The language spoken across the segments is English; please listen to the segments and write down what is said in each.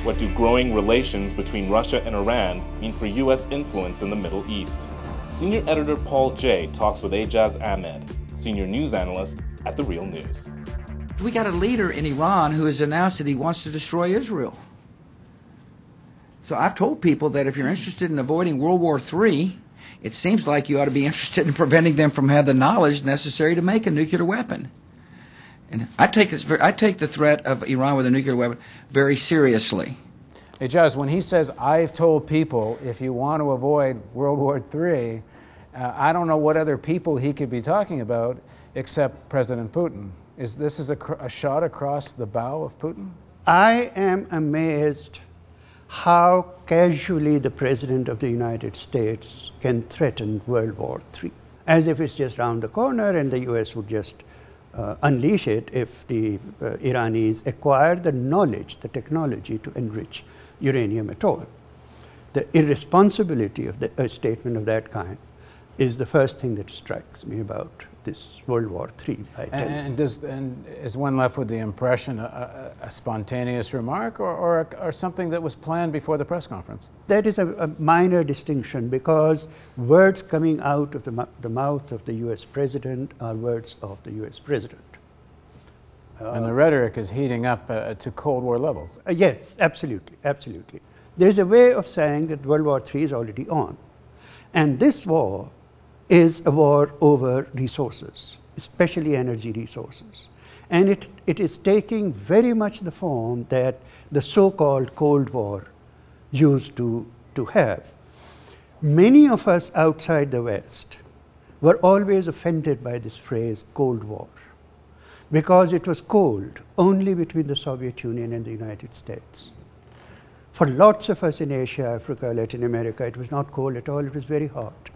What do growing relations between Russia and Iran mean for U.S. influence in the Middle East? Senior editor Paul Jay talks with Aijaz Ahmad, senior news analyst at The Real News. We got a leader in Iran who has announced that he wants to destroy Israel. So I've told people that if you're interested in avoiding World War III, it seems like you ought to be interested in preventing them from having the knowledge necessary to make a nuclear weapon. And I take the threat of Iran with a nuclear weapon very seriously. Aijaz, when he says, I've told people, if you want to avoid World War III, I don't know what other people he could be talking about except President Putin. Is this a shot across the bow of Putin? I am amazed how casually the President of the United States can threaten World War III, as if it's just around the corner and the US would just unleash it if the Iranis acquire the knowledge, the technology to enrich uranium at all. The irresponsibility of a statement of that kind is the first thing that strikes me about this World War III. And is one left with the impression a spontaneous remark or something that was planned before the press conference? That is a minor distinction, because words coming out of the mouth of the US President are words of the US President. And the rhetoric is heating up to Cold War levels. Yes, absolutely, absolutely. There is a way of saying that World War III is already on. And this war is a war over resources, especially energy resources. And it is taking very much the form that the so-called Cold War used to have. Many of us outside the West were always offended by this phrase, Cold War, because it was cold only between the Soviet Union and the United States. For lots of us in Asia, Africa, Latin America, it was not cold at all, it was very hot.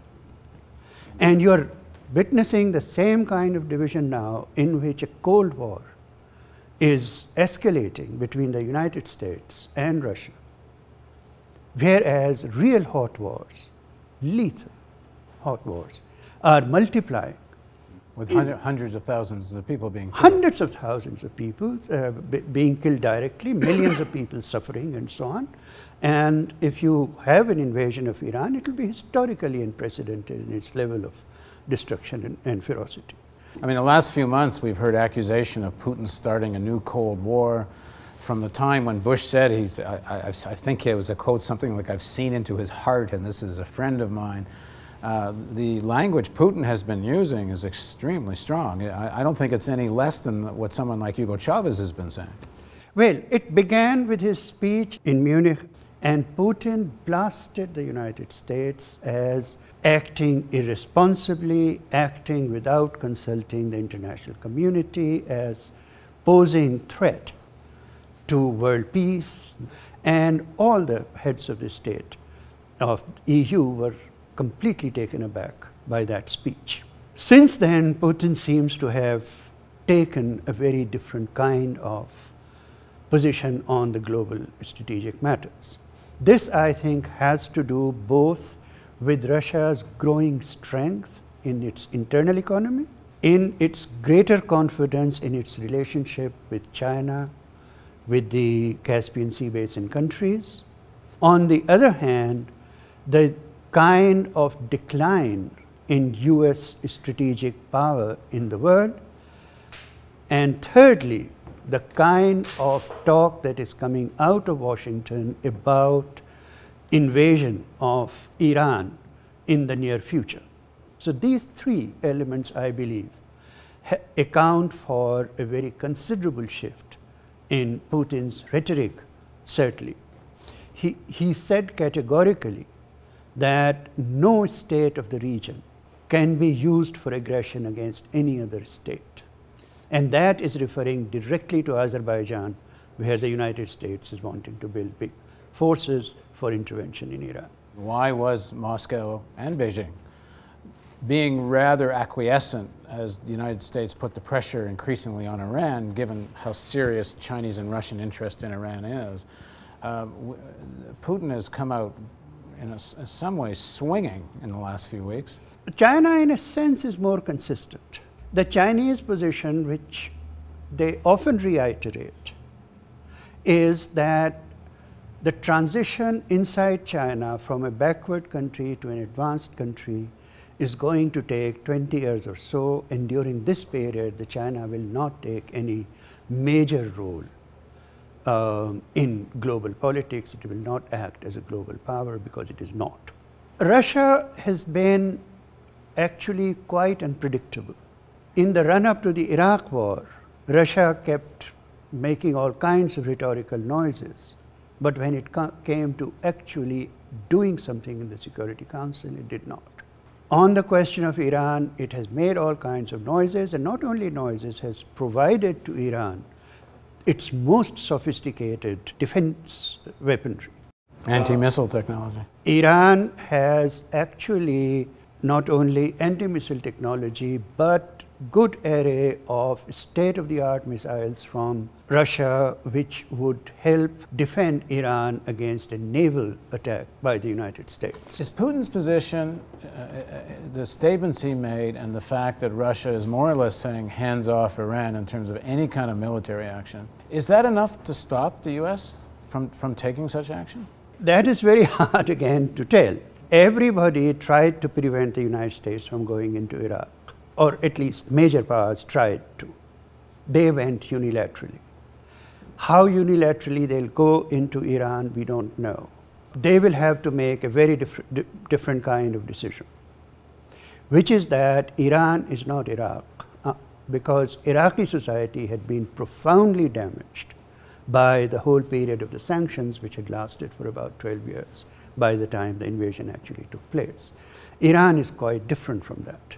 And you're witnessing the same kind of division now, in which a Cold War is escalating between the United States and Russia, whereas real hot wars, lethal hot wars, are multiplying. With hundreds of thousands of people being killed. Hundreds of thousands of people being killed directly, millions of people suffering, and so on. And if you have an invasion of Iran, it will be historically unprecedented in its level of destruction and ferocity. I mean, the last few months we've heard accusation of Putin starting a new Cold War. From the time when Bush said, I think it was a quote, something like, I've seen into his heart and this is a friend of mine. The language Putin has been using is extremely strong. I don't think it's any less than what someone like Hugo Chavez has been saying. Well, it began with his speech in Munich, and Putin blasted the United States as acting irresponsibly, acting without consulting the international community, as posing threat to world peace. And all the heads of the state of EU were completely taken aback by that speech. Since then, Putin seems to have taken a very different kind of position on the global strategic matters. This, I think, has to do both with Russia's growing strength in its internal economy, in its greater confidence in its relationship with China, with the Caspian Sea basin countries. On the other hand, the kind of decline in US strategic power in the world. And thirdly, the kind of talk that is coming out of Washington about invasion of Iran in the near future. So these three elements, I believe, account for a very considerable shift in Putin's rhetoric, certainly. He said categorically that no state of the region can be used for aggression against any other state. And that is referring directly to Azerbaijan, where the United States is wanting to build big forces for intervention in Iran. Why was Moscow and Beijing being rather acquiescent as the United States put the pressure increasingly on Iran, given how serious Chinese and Russian interest in Iran is? Putin has come out in some ways swinging in the last few weeks. China, in a sense, is more consistent. The Chinese position, which they often reiterate, is that The transition inside China from a backward country to an advanced country is going to take 20 years or so, and during this period, China will not take any major role in global politics. It will not act as a global power because it is not. Russia has been actually quite unpredictable. In the run-up to the Iraq war, Russia kept making all kinds of rhetorical noises, but when it came to actually doing something in the Security Council, it did not. On the question of Iran, it has made all kinds of noises, and not only noises, has provided to Iran its most sophisticated defense weaponry. Anti-missile technology. Iran has actually not only anti-missile technology, but good array of state-of-the-art missiles from Russia, which would help defend Iran against a naval attack by the United States. Is Putin's position, the statements he made, and the fact that Russia is more or less saying hands off Iran in terms of any kind of military action, is that enough to stop the U.S. from taking such action? That is very hard again to tell. Everybody tried to prevent the United States from going into Iraq, or at least major powers tried to. They went unilaterally. How unilaterally they'll go into Iran, we don't know. They will have to make a very different kind of decision, which is that Iran is not Iraq, because Iraqi society had been profoundly damaged by the whole period of the sanctions, which had lasted for about 12 years by the time the invasion actually took place. Iran is quite different from that.